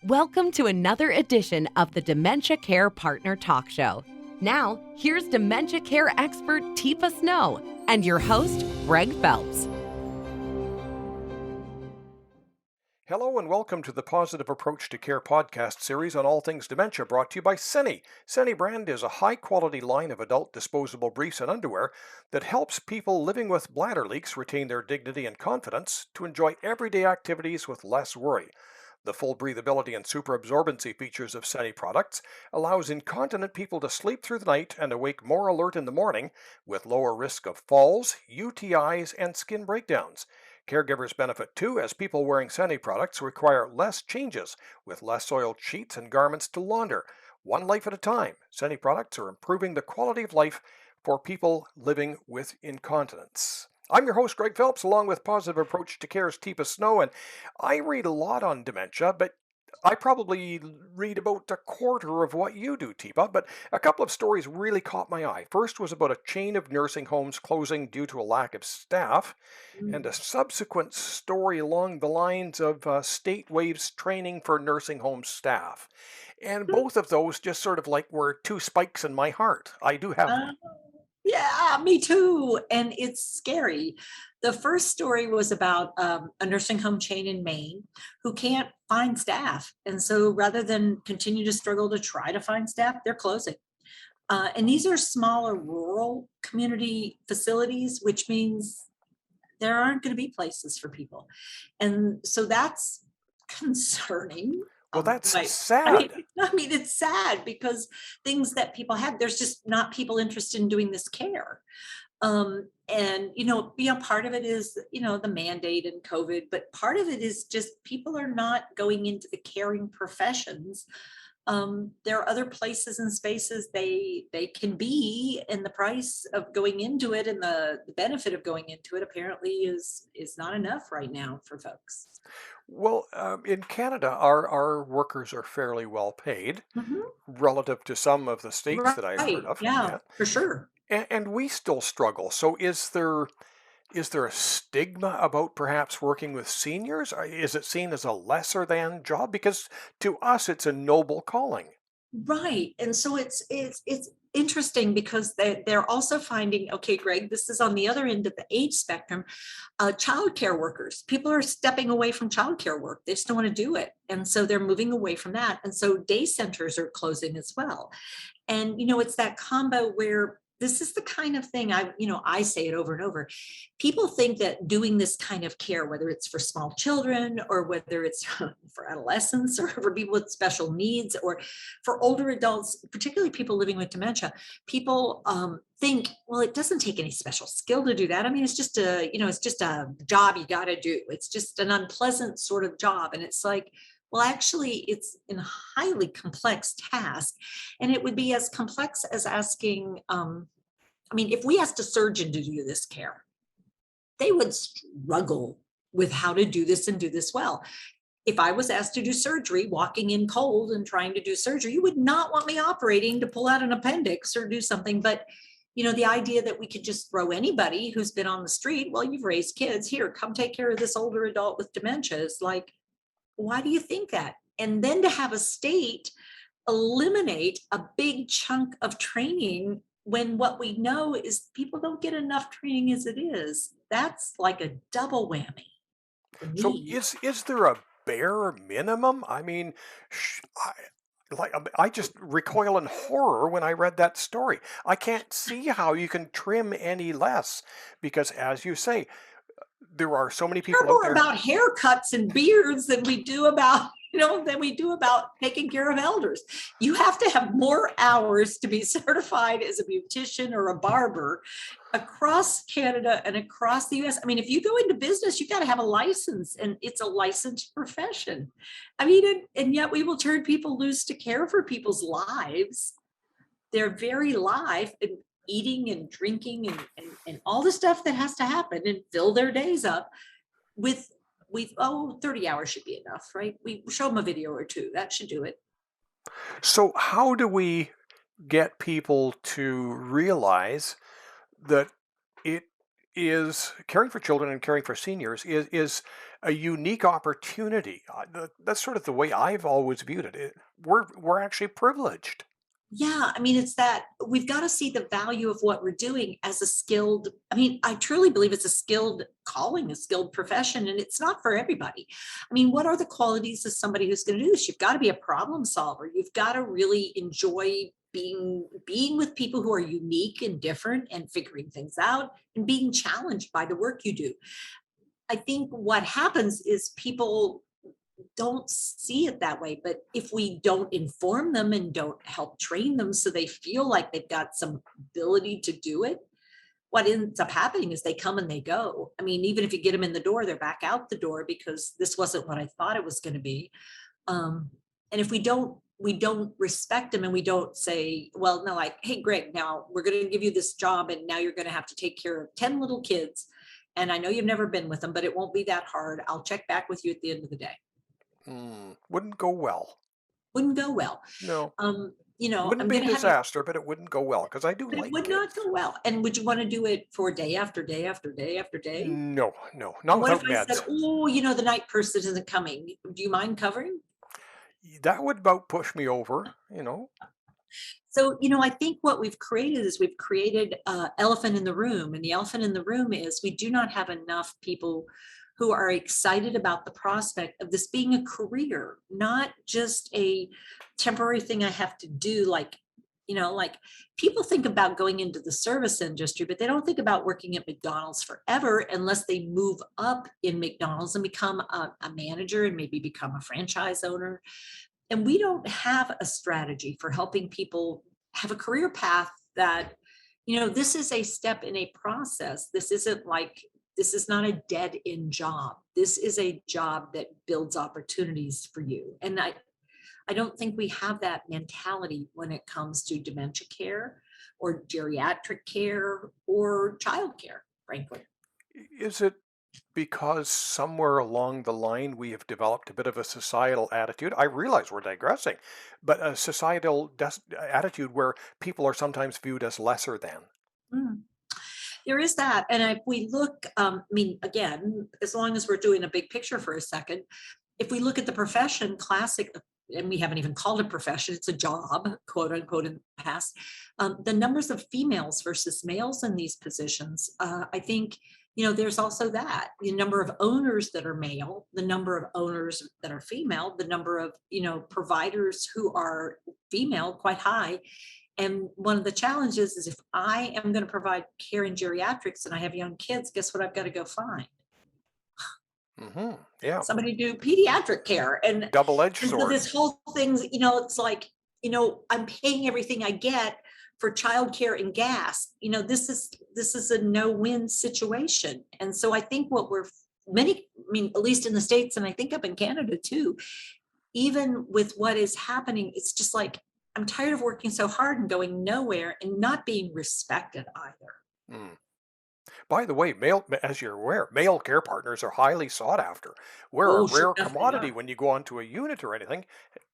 Welcome to another edition of the Dementia Care Partner Talk Show. Now, here's dementia care expert Teepa and your host, Greg Phelps. Hello and welcome to the Positive Approach to Care podcast series on all things dementia, brought to you by Seni. Seni brand is a high-quality line of adult disposable briefs and underwear that helps people living with bladder leaks retain their dignity and confidence to enjoy everyday activities with less worry. The full breathability and superabsorbency features of Seni products allows incontinent people to sleep through the night and awake more alert in the morning with lower risk of falls, UTIs, and skin breakdowns. Caregivers benefit too, as people wearing Seni products require less changes with less soiled sheets and garments to launder. One life at a time, Seni products are improving the quality of life for people living with incontinence. I'm your host, Greg Phelps, along with Positive Approach to Care's Teepa, and I read a lot on dementia, but I probably read about a quarter of what you do, Teepa, but a couple of stories really caught my eye. First was about a chain of nursing homes closing due to a lack of staff, and a subsequent story along the lines of state waives training for nursing home staff. And both of those just sort of like were two spikes in my heart. I do have one. Yeah, me too. And it's scary. The first story was about a nursing home chain in Maine who can't find staff. And so rather than continue to struggle to try to find staff, they're closing. And these are smaller rural community facilities, which means there aren't going to be places for people. And so that's concerning. Well, that's sad. I mean, it's sad because things that people have, there's just not people interested in doing this care. And, part of it is, the mandate and COVID, but part of it is just people are not going into the caring professions. There are other places and spaces they can be, and the price of going into it and the benefit of going into it apparently is not enough right now for folks. Well, in Canada, our workers are fairly well paid relative to some of the states that I've heard of. Yeah, for sure. And we still struggle. So is there a stigma about perhaps working with seniors? Is it seen as a lesser than job? Because to us, it's a noble calling. Right. And so it's interesting because they're also finding, okay, Greg, this is on the other end of the age spectrum, childcare workers. People are stepping away from childcare work. They just don't want to do it. And so they're moving away from that. And so day centers are closing as well. And, it's that combo where this is the kind of thing I say it over and over. People think that doing this kind of care, whether it's for small children or whether it's for adolescents or for people with special needs or for older adults, particularly people living with dementia, people think, well, it doesn't take any special skill to do that. I mean, it's just a job you got to do. It's just an unpleasant sort of job. And it's like, well, actually, it's a highly complex task, and it would be as complex as asking, if we asked a surgeon to do this care, they would struggle with how to do this and do this well. If I was asked to do surgery, walking in cold and trying to do surgery, you would not want me operating to pull out an appendix or do something. But the idea that we could just throw anybody who's been on the street, well, you've raised kids, here, come take care of this older adult with dementia, is like, why do you think that? And then to have a state eliminate a big chunk of training when what we know is people don't get enough training as it is, that's like a double whammy. So is there a bare minimum? I mean, I just recoil in horror when I read that story. I can't see how you can trim any less because, as you say, there are so many people out there. More about haircuts and beards than we do about taking care of elders. You have to have more hours to be certified as a beautician or a barber across Canada and across the US. I mean, if you go into business, you got to have a license, and it's a licensed profession. I mean, and yet we will turn people loose to care for people's lives, their very life, and eating and drinking and all the stuff that has to happen and fill their days up with 30 hours should be enough, right? We show them a video or two. That should do it. So how do we get people to realize that it is caring for children and caring for seniors is a unique opportunity. That's sort of the way I've always viewed it. We're actually privileged. Yeah, I mean, it's that we've got to see the value of what we're doing as a skilled. I mean, I truly believe it's a skilled calling, a skilled profession, and it's not for everybody. I mean, what are the qualities of somebody who's going to do this? You've got to be a problem solver. You've got to really enjoy being with people who are unique and different and figuring things out and being challenged by the work you do. I think what happens is people don't see it that way. But if we don't inform them and don't help train them so they feel like they've got some ability to do it, what ends up happening is they come and they go. I mean, even if you get them in the door, they're back out the door because this wasn't what I thought it was going to be. And if we don't respect them and we don't say, well, no, like, hey, Greg, now we're going to give you this job and now you're going to have to take care of 10 little kids. And I know you've never been with them, but it won't be that hard. I'll check back with you at the end of the day. Wouldn't go well. Wouldn't go well. No, I'm wouldn't be a going to have you, disaster, but it wouldn't go well because I do but it like would not kids. go well. And would you want to do it for day after day after day after day? No, no, And not what if without I said, meds. oh, the night person isn't coming? Do you mind covering? That would about push me over. So, I think what we've created is we've created elephant in the room. And the elephant in the room is we do not have enough people who are excited about the prospect of this being a career, not just a temporary thing I have to do. Like people think about going into the service industry, but they don't think about working at McDonald's forever unless they move up in McDonald's and become a manager and maybe become a franchise owner. And we don't have a strategy for helping people have a career path that, this is a step in a process. This is not a dead end job. This is a job that builds opportunities for you. And I don't think we have that mentality when it comes to dementia care or geriatric care or child care, frankly. Is it because somewhere along the line we have developed a bit of a societal attitude? I realize we're digressing, but a societal attitude where people are sometimes viewed as lesser than. Mm. There is that. And if we look, again, as long as we're doing a big picture for a second, if we look at the profession, classic, and we haven't even called it profession, it's a job, quote unquote, in the past. The numbers of females versus males in these positions, I think, there's also that the number of owners that are male, the number of owners that are female, the number of, providers who are female, quite high. And one of the challenges is if I am going to provide care in geriatrics and I have young kids, guess what I've got to go find? Yeah, Somebody to do pediatric care. And double-edged so sword. this whole thing's, it's like, I'm paying everything I get for childcare and gas. This is a no-win situation. And so I think at least in the States, and I think up in Canada too, even with what is happening, it's just like, I'm tired of working so hard and going nowhere and not being respected either. Mm. By the way, as you're aware, male care partners are highly sought after. We're a Oh, sure, rare definitely commodity are. when you go onto a unit or anything.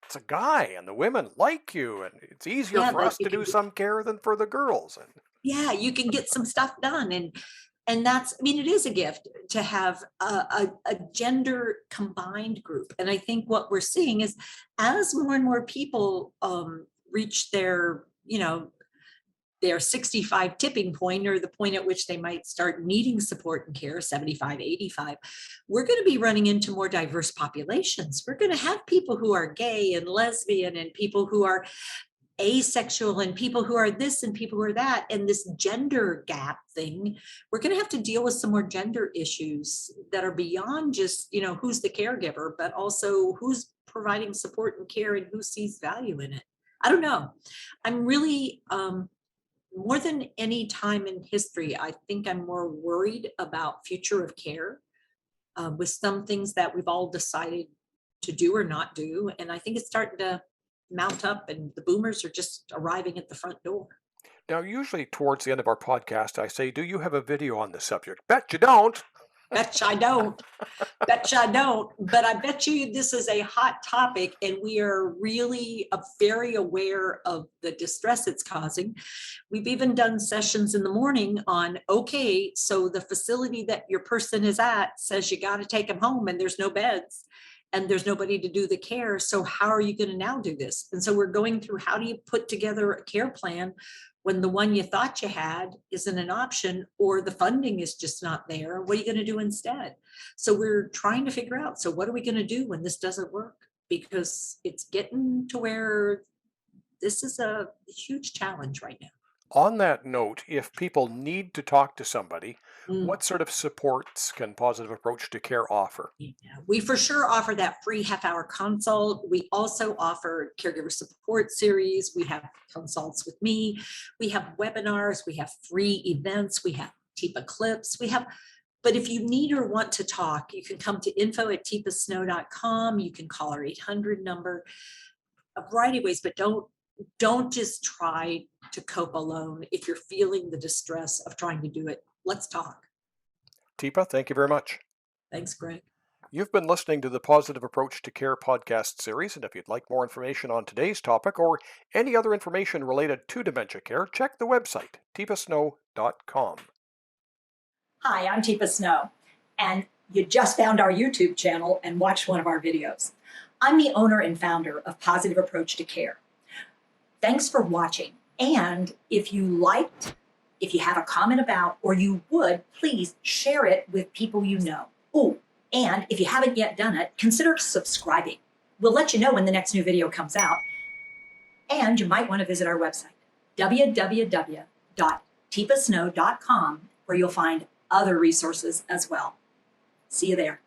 It's a guy, and the women like you, and it's easier Yeah, for that us you to can do some care than for the girls. And yeah, you can get some stuff done. And that's, it is a gift to have a gender combined group. And I think what we're seeing is as more and more people reach their 65 tipping point, or the point at which they might start needing support and care, 75, 85, we're going to be running into more diverse populations. We're going to have people who are gay and lesbian and people who are asexual and people who are this and people who are that. And this gender gap thing, we're going to have to deal with some more gender issues that are beyond just, who's the caregiver, but also who's providing support and care and who sees value in it. I don't know. I'm really, more than any time in history, I think I'm more worried about future of care with some things that we've all decided to do or not do. And I think it's starting to mount up and the boomers are just arriving at the front door. now, usually towards the end of our podcast, I say, "Do you have a video on the subject?" Bet you don't. Bet you I don't. Bet you I don't. But I bet you this is a hot topic, and we are really very aware of the distress it's causing. We've even done sessions in the morning on, okay, so the facility that your person is at says you got to take them home and there's no beds and there's nobody to do the care. So how are you going to now do this? And so we're going through, how do you put together a care plan when the one you thought you had isn't an option, or the funding is just not there? What are you going to do instead? So we're trying to figure out, so what are we going to do when this doesn't work? Because it's getting to where this is a huge challenge right now. On that note, if people need to talk to somebody, Mm. what sort of supports can Positive Approach to Care offer? Yeah, we for sure offer that free half-hour consult. We also offer caregiver support series. We have consults with me. We have webinars. We have free events. We have Teepa clips. But if you need or want to talk, you can come to info@teepasnow.com. You can call our 800 number, a variety of ways, but don't just try to cope alone. If you're feeling the distress of trying to do it, let's talk. Teepa, thank you very much. Thanks, Greg. You've been listening to the Positive Approach to Care podcast series, and if you'd like more information on today's topic or any other information related to dementia care, check the website, teepasnow.com. Hi, I'm Teepa Snow, and you just found our YouTube channel and watched one of our videos. I'm the owner and founder of Positive Approach to Care. Thanks for watching, and if you liked, if you have a comment about, or you would, please share it with people you know. Oh, and if you haven't yet done it, consider subscribing. We'll let you know when the next new video comes out, and you might want to visit our website, www.teepasnow.com, where you'll find other resources as well. See you there.